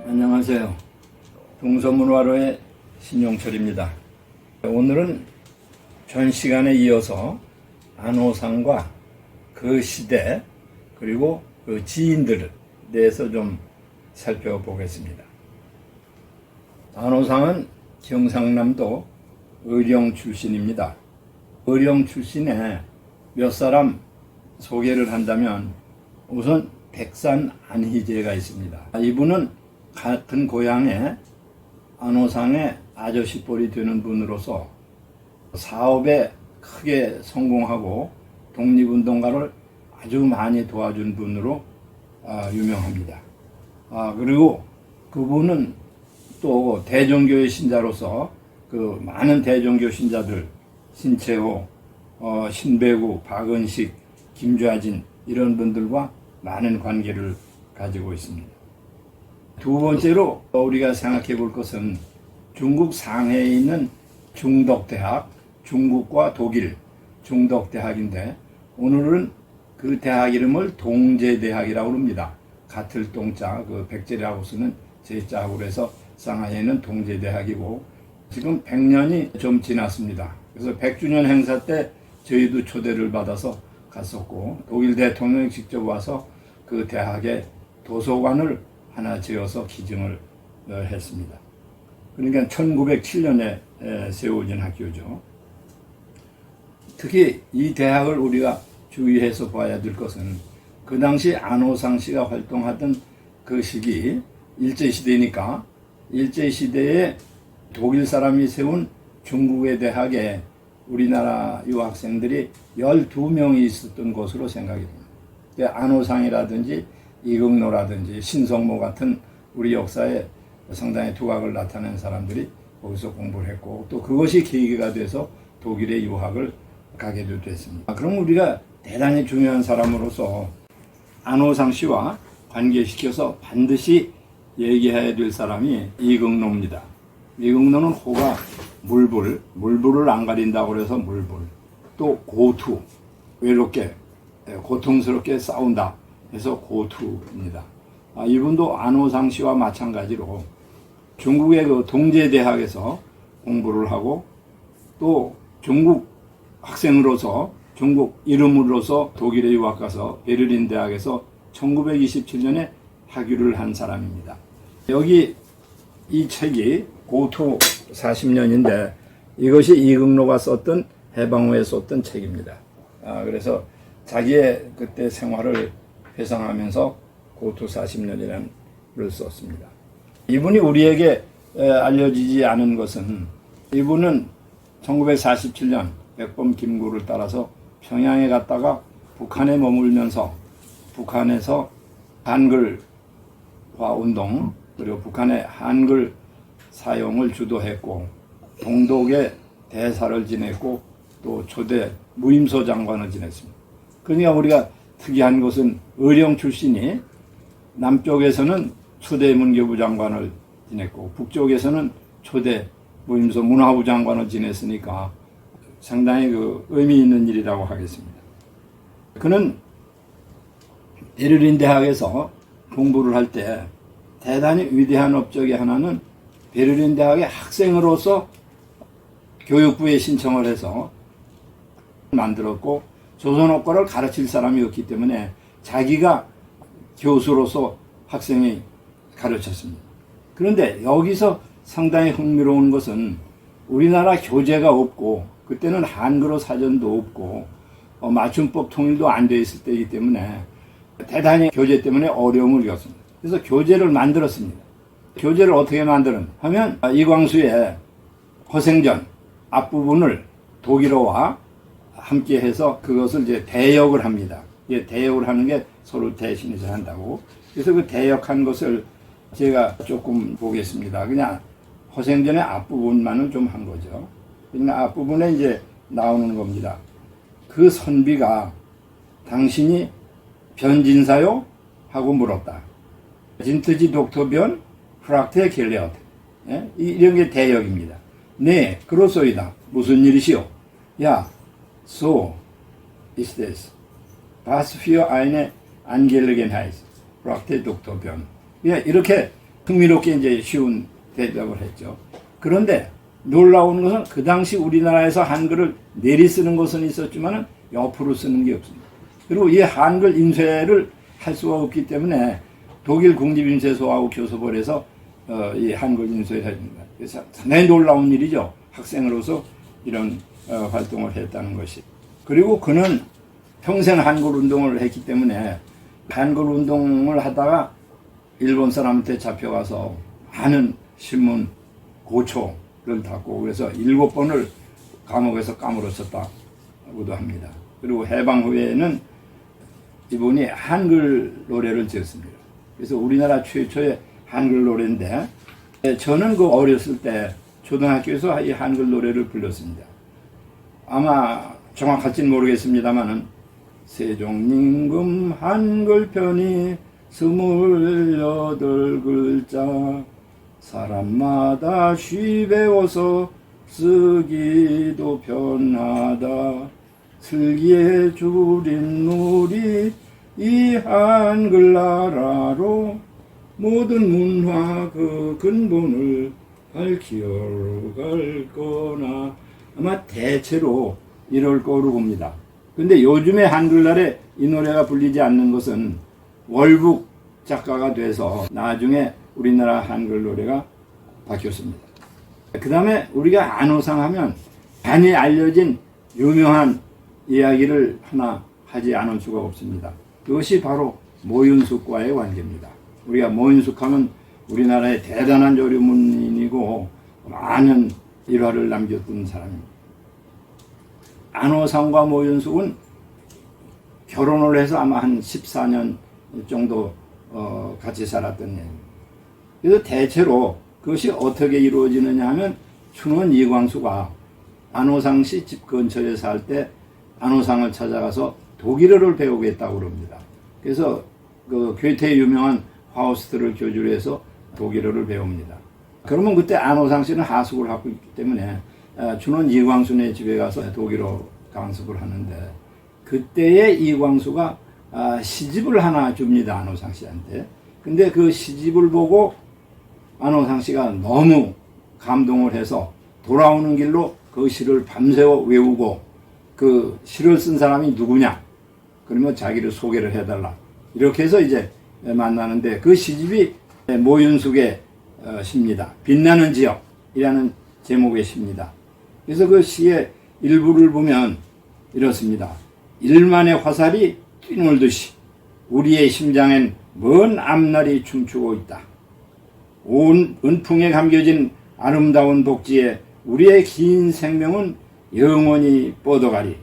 안녕하세요. 동서문화로의 신용철입니다. 오늘은 전 시간에 이어서 안호상과 그 시대 그리고 그 지인들에 대해서 좀 살펴보겠습니다. 안호상은 경상남도 의령 출신입니다. 의령 출신에 몇 사람 소개를 한다면 우선 백산 안희재가 있습니다. 이분은 같은 고향에 안호상의 아저씨 뻘이 되는 분으로서 사업에 크게 성공하고 독립운동가를 아주 많이 도와준 분으로 유명합니다. 그리고 그분은 또 대종교의 신자로서 그 많은 대종교 신자들 신채호, 신배구, 박은식, 김좌진 이런 분들과 많은 관계를 가지고 있습니다. 두 번째로 우리가 생각해 볼 것은 중국 상해에 있는 중덕대학, 중국과 독일 중덕대학인데 오늘은 그 대학 이름을 동제대학이라고 합니다. 같을 동자, 그 백제라고 쓰는 제자하고 해서 상하이에는 동제대학이고 지금 100년이 좀 지났습니다. 그래서 100주년 행사 때 저희도 초대를 받아서 갔었고 독일 대통령이 직접 와서 그 대학에 도서관을 하나 지어서 기증을 했습니다. 그러니까 1907년에 세워진 학교죠. 특히 이 대학을 우리가 주의해서 봐야 될 것은 그 당시 안호상 씨가 활동하던 그 시기 일제시대니까 일제시대에 독일 사람이 세운 중국의 대학에 우리나라 유학생들이 12명이 있었던 것으로 생각이 됩니다. 안호상이라든지 이극노라든지 신성모 같은 우리 역사에 상당히 두각을 나타낸 사람들이 거기서 공부를 했고 또 그것이 계기가 돼서 독일에 유학을 가게도 됐습니다. 그럼 우리가 대단히 중요한 사람으로서 안호상 씨와 관계시켜서 반드시 얘기해야 될 사람이 이극노입니다. 이극노는 호가 물불을 안 가린다고 해서 물불, 또 고투, 외롭게 고통스럽게 싸운다 해서 고투입니다. 이분도 안호상 씨와 마찬가지로 중국의 그 동제대학에서 공부를 하고 또 중국 학생으로서 중국 이름으로서 독일에 유학 가서 베를린 대학에서 1927년에 학위를 한 사람입니다. 여기 이 책이 고투 40년인데 이것이 이극노가 썼던 해방 후에 썼던 책입니다. 그래서 자기의 그때 생활을 회상하면서 고투 40년이라는 글을 썼습니다. 이분이 우리에게 알려지지 않은 것은 이분은 1947년 백범 김구를 따라서 평양에 갔다가 북한에 머물면서 북한에서 한글화 운동 그리고 북한의 한글 사용을 주도했고 동독의 대사를 지냈고 또 초대 무임소 장관을 지냈습니다. 그러니까 우리가 특이한 것은 의령 출신이 남쪽에서는 초대 문교부 장관을 지냈고 북쪽에서는 초대 무임소 문화부 장관을 지냈으니까 상당히 그 의미 있는 일이라고 하겠습니다. 그는 베를린 대학에서 공부를 할 때 대단히 위대한 업적이 하나는 베를린 대학의 학생으로서 교육부에 신청을 해서 만들었고 조선어과를 가르칠 사람이 없기 때문에 자기가 교수로서 학생이 가르쳤습니다. 그런데 여기서 상당히 흥미로운 것은 우리나라 교재가 없고 그때는 한글어 사전도 없고 맞춤법 통일도 안 돼 있을 때이기 때문에 대단히 교재 때문에 어려움을 겪었습니다. 그래서 교재를 만들었습니다. 교재를 어떻게 만드는 하면 이광수의 허생전 앞부분을 독일어와 함께 해서 그것을 이제 대역을 합니다. 대역을 하는 게 서로 대신해서 한다고. 그래서 그 대역한 것을 제가 조금 보겠습니다. 그냥 허생전의 앞부분만은 좀 한 거죠. 그러니까 앞부분에 이제 나오는 겁니다. 그 선비가 당신이 변진사요? 하고 물었다. 진트지 독토변 프락테 겔레어트. 이런 게 대역입니다. 네, 그렇소이다. 무슨 일이시오? 야, so is this. Was für eine 안겔르겐하이스, 프락테 독터 변. 이렇게 흥미롭게 이제 쉬운 대답을 했죠. 그런데 놀라운 것은 그 당시 우리나라에서 한글을 내리 쓰는 것은 있었지만 옆으로 쓰는 게 없습니다. 그리고 이 한글 인쇄를 할 수가 없기 때문에 독일 국립인쇄소하고 교섭을 해서 이 한글 인쇄를 해줍니다. 그래서 상당히 놀라운 일이죠. 학생으로서 이런 활동을 했다는 것이. 그리고 그는 평생 한글 운동을 했기 때문에 한글 운동을 하다가 일본 사람한테 잡혀가서 많은 신문 고초를 닫고 그래서 7번을 감옥에서 까물었었다고도 합니다. 그리고 해방 후에는 이분이 한글 노래를 지었습니다. 그래서 우리나라 최초의 한글 노래인데 저는 그 어렸을 때 초등학교에서 이 한글 노래를 불렀습니다. 아마 정확할지는 모르겠습니다만은 세종임금 한글편이 28글자 사람마다 쉬 배워서 쓰기도 편하다 슬기에 줄인 우리 이 한글나라로 모든 문화 그 근본을 밝히어갈 거나 아마 대체로 이럴 거로 봅니다. 근데 요즘에 한글날에 이 노래가 불리지 않는 것은 월북 작가가 돼서 나중에 우리나라 한글 노래가 바뀌었습니다. 그 다음에 우리가 안호상 하면 많이 알려진 유명한 이야기를 하나 하지 않을 수가 없습니다. 그것이 바로 모윤숙과의 관계입니다. 우리가 모윤숙 하면 우리나라의 대단한 조류문인이고 많은 일화를 남겼던 사람입니다. 안호상과 모윤숙은 결혼을 해서 아마 한 14년 정도 같이 살았던 얘기입니다. 그래서 대체로 그것이 어떻게 이루어지느냐 하면 춘원 이광수가 안호상 씨 집 근처에 살 때 안호상을 찾아가서 독일어를 배우겠다고 그럽니다. 그래서 그 괴테의 유명한 파우스트를 교주로 해서 독일어를 배웁니다. 그러면 그때 안호상 씨는 하숙을 하고 있기 때문에 춘원 이광수네 집에 가서 독일어 강습을 하는데 그때의 이광수가 시집을 하나 줍니다. 안호상 씨한테. 근데 그 시집을 보고 안호상 씨가 너무 감동을 해서 돌아오는 길로 그 시를 밤새워 외우고 그 시를 쓴 사람이 누구냐? 그러면 자기를 소개를 해달라. 이렇게 해서 이제 만나는데 그 시집이 모윤숙의 시입니다. 빛나는 지역이라는 제목의 시입니다. 그래서 그 시의 일부를 보면 이렇습니다. 일만의 화살이 뛰놀듯이 우리의 심장엔 먼 앞날이 춤추고 있다. 온 은풍에 감겨진 아름다운 복지에 우리의 긴 생명은 영원히 뻗어가리.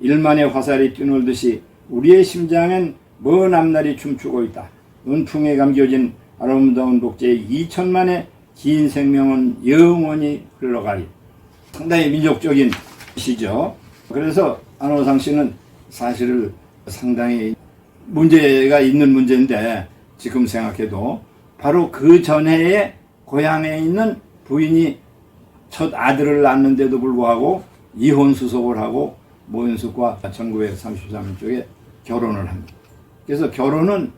일만의 화살이 뛰놀듯이 우리의 심장엔 먼 앞날이 춤추고 있다. 은풍에 감겨진 아름다운 복지에 2000만의 긴 생명은 영원히 흘러가리. 상당히 민족적인 시죠. 그래서 안호상 씨는 사실을 상당히 문제가 있는 문제인데 지금 생각해도 바로 그 전해에 고향에 있는 부인이 첫 아들을 낳는데도 불구하고 이혼 수속을 하고 모윤숙과 1933년 쪽에 결혼을 합니다. 그래서 결혼은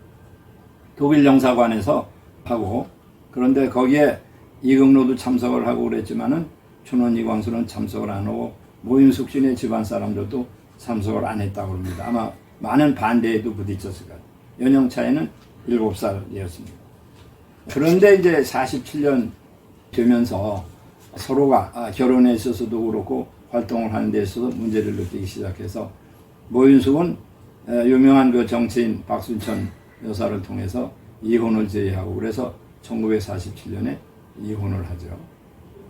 독일 영사관에서 하고 그런데 거기에 이금로도 참석을 하고 그랬지만은 춘원 이광수는 참석을 안 하고 모윤숙 씨네 집안 사람들도 참석을 안 했다고 합니다. 아마 많은 반대에도 부딪혔을 거예요. 연령 차이는 7살이었습니다. 그런데 이제 47년 되면서 서로가 결혼에 있어서도 그렇고 활동을 하는 데 있어서 문제를 느끼기 시작해서 모윤숙은 유명한 그 정치인 박순천 여사를 통해서 이혼을 제의하고 그래서 1947년에 이혼을 하죠.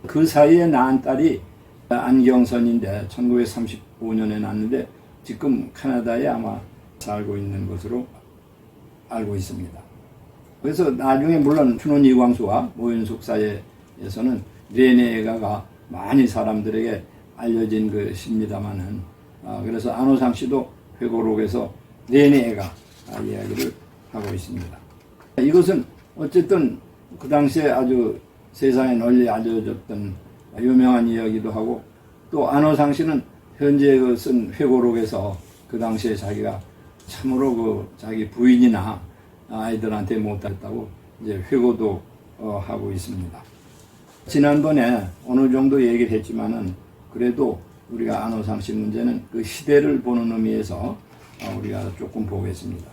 그 사이에 낳은 딸이 안경선인데 1935년에 낳았는데 지금 캐나다에 아마 살고 있는 것으로 알고 있습니다. 그래서 나중에 물론 춘원 이광수와 모윤숙 사이에서는 레네가가 많이 사람들에게 알려진 것입니다만은 그래서 안호상 씨도 회고록에서 레네가 이야기를 하고 있습니다. 이것은 어쨌든 그 당시에 아주 세상에 널리 알려졌던 유명한 이야기도 하고 또 안호상 씨는 현재 그 쓴 회고록에서 그 당시에 자기가 참으로 그 자기 부인이나 아이들한테 못했다고 이제 회고도 하고 있습니다. 지난번에 어느 정도 얘기를 했지만은 그래도 우리가 안호상 씨 문제는 그 시대를 보는 의미에서 우리가 조금 보겠습니다.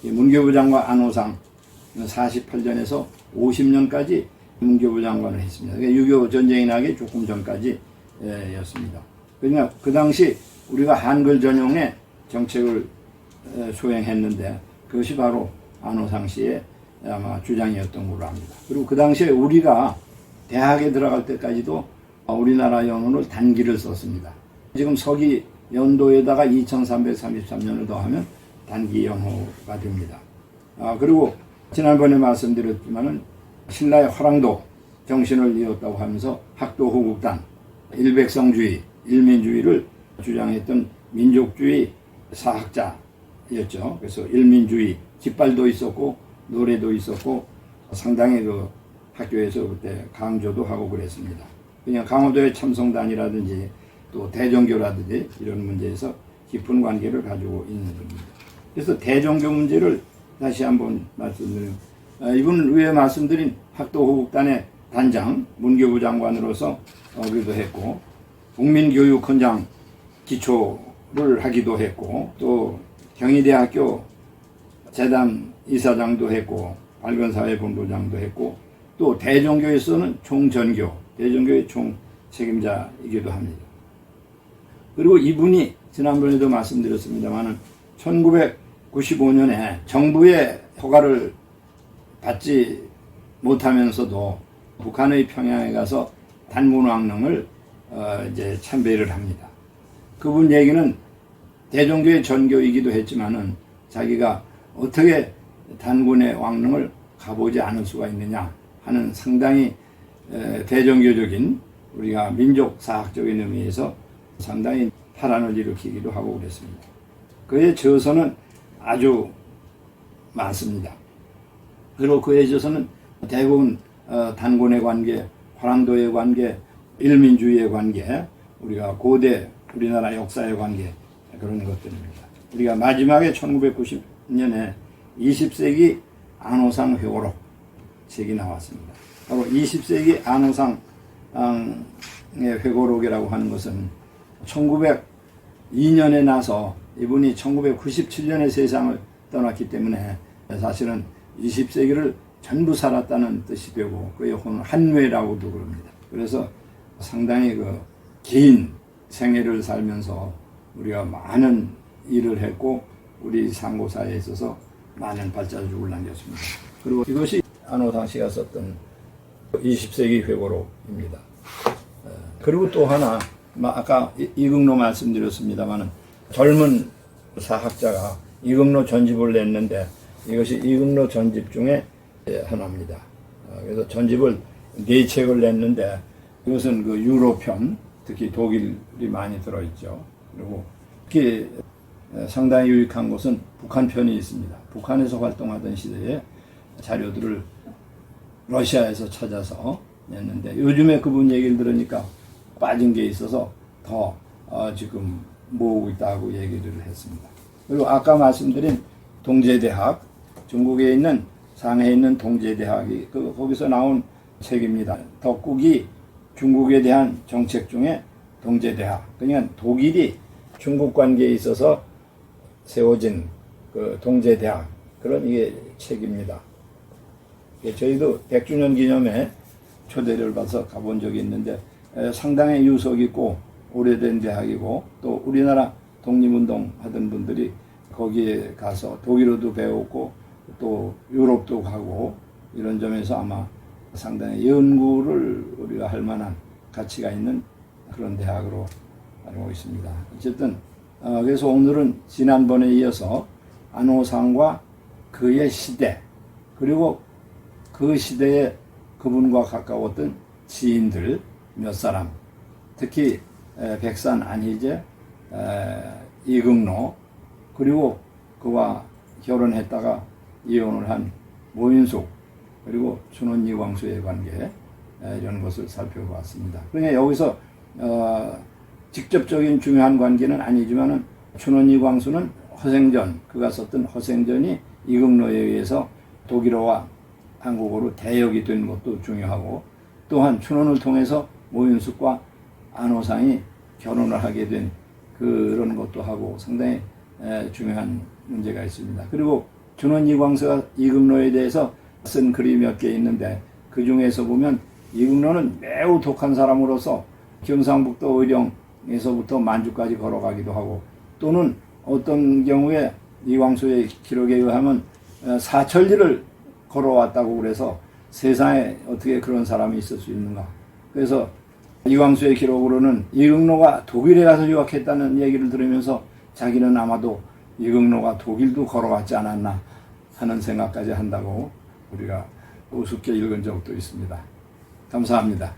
문교부 장관 안호상 48년에서 50년까지 문교부 장관을 했습니다. 6.25 전쟁이 나기 조금 전까지 였습니다. 그러니까 그 당시 우리가 한글 전용의 정책을 수행했는데 그것이 바로 안호상 씨의 아마 주장이었던 걸로 압니다. 그리고 그 당시에 우리가 대학에 들어갈 때까지도 우리나라 연호를 단기를 썼습니다. 지금 서기 연도에다가 2333년을 더하면 단기 연호가 됩니다. 그리고 지난번에 말씀드렸지만은 신라의 화랑도 정신을 이었다고 하면서 학도호국단, 일백성주의, 일민주의를 주장했던 민족주의 사학자였죠. 그래서 일민주의, 깃발도 있었고 노래도 있었고 상당히 그 학교에서 그때 강조도 하고 그랬습니다. 그냥 강호도의 참성단이라든지 또 대종교라든지 이런 문제에서 깊은 관계를 가지고 있는 겁니다. 그래서 대종교 문제를 다시 한번 말씀드리면 이분 위에 말씀드린 학도호국단의 단장, 문교부 장관으로서 하기도 했고 국민교육헌장 기초를 하기도 했고 또 경희대학교 재단 이사장도 했고 밝은사회본부장도 했고 또 대종교에서는 총전교, 대종교의 총책임자이기도 합니다. 그리고 이분이 지난번에도 말씀드렸습니다만 1995년에 정부의 허가를 받지 못하면서도 북한의 평양에 가서 단군왕릉을 이제 참배를 합니다. 그분 얘기는 대종교의 전교이기도 했지만은 자기가 어떻게 단군의 왕릉을 가보지 않을 수가 있느냐 하는 상당히 대종교적인 우리가 민족사학적인 의미에서 상당히 파란을 일으키기도 하고 그랬습니다. 그의 저서는 아주 많습니다. 그리고 그의 저서는 대부분 단군의 관계, 화랑도의 관계, 일민주의의 관계, 우리가 고대 우리나라 역사의 관계 그런 것들입니다. 우리가 마지막에 1990년에 20세기 안호상 회고록 책이 나왔습니다. 바로 20세기 안호상의 회고록이라고 하는 것은 1902년에 나서 이분이 1997년에 세상을 떠났기 때문에 사실은 20세기를 전부 살았다는 뜻이 되고 그의 한회라고도 그럽니다. 그래서 상당히 그 긴 생애를 살면서 우리가 많은 일을 했고 우리 상고사에 있어서 많은 발자국을 남겼습니다. 그리고 이것이 안호상 씨가 썼던 20세기 회고록입니다. 그리고 또 하나 아까 이극로 말씀드렸습니다만 젊은 사학자가 이극로 전집을 냈는데 이것이 이극로 전집 중에 하나입니다. 그래서 전집을 4책을 냈는데 이것은 그 유로편 특히 독일이 많이 들어있죠. 그리고 특히 상당히 유익한 것은 북한편이 있습니다. 북한에서 활동하던 시대에 자료들을 러시아에서 찾아서 냈는데 요즘에 그분 얘기를 들으니까 빠진 게 있어서 더 지금 모으고 있다고 얘기를 했습니다. 그리고 아까 말씀드린 동제대학, 중국에 있는 상해에 있는 동제대학이 거기서 나온 책입니다. 덕국이 중국에 대한 정책 중에 동제대학, 그냥 독일이 중국 관계에 있어서 세워진 그 동제대학 그런 이게 책입니다. 저희도 100주년 기념에 초대를 받아서 가본 적이 있는데 상당히 유석 있고 오래된 대학이고 또 우리나라 독립운동 하던 분들이 거기에 가서 독일어도 배웠고 또 유럽도 가고 이런 점에서 아마 상당히 연구를 우리가 할 만한 가치가 있는 그런 대학으로 알고 있습니다. 어쨌든 그래서 오늘은 지난번에 이어서 안호상과 그의 시대 그리고 그 시대에 그분과 가까웠던 지인들 몇 사람 특히 백산 안희재, 이극로 그리고 그와 결혼했다가 이혼을 한 모윤숙 그리고 춘원 이광수의 관계 이런 것을 살펴보았습니다. 그러니까 여기서 직접적인 중요한 관계는 아니지만은 춘원 이광수는 허생전, 그가 썼던 허생전이 이극노에 의해서 독일어와 한국어로 대역이 된 것도 중요하고, 또한 춘원을 통해서 모윤숙과 안호상이 결혼을 하게 된 그런 것도 하고 상당히 중요한 문제가 있습니다. 그리고 춘원 이광서가 이극노에 대해서 쓴 글이 몇 개 있는데, 그 중에서 보면 이극노는 매우 독한 사람으로서 경상북도 의령에서부터 만주까지 걸어가기도 하고, 또는 어떤 경우에 이광수의 기록에 의하면 사천리를 걸어왔다고 그래서 세상에 어떻게 그런 사람이 있을 수 있는가. 그래서 이광수의 기록으로는 이극노가 독일에 가서 유학했다는 얘기를 들으면서 자기는 아마도 이극노가 독일도 걸어왔지 않았나 하는 생각까지 한다고 우리가 우습게 읽은 적도 있습니다. 감사합니다.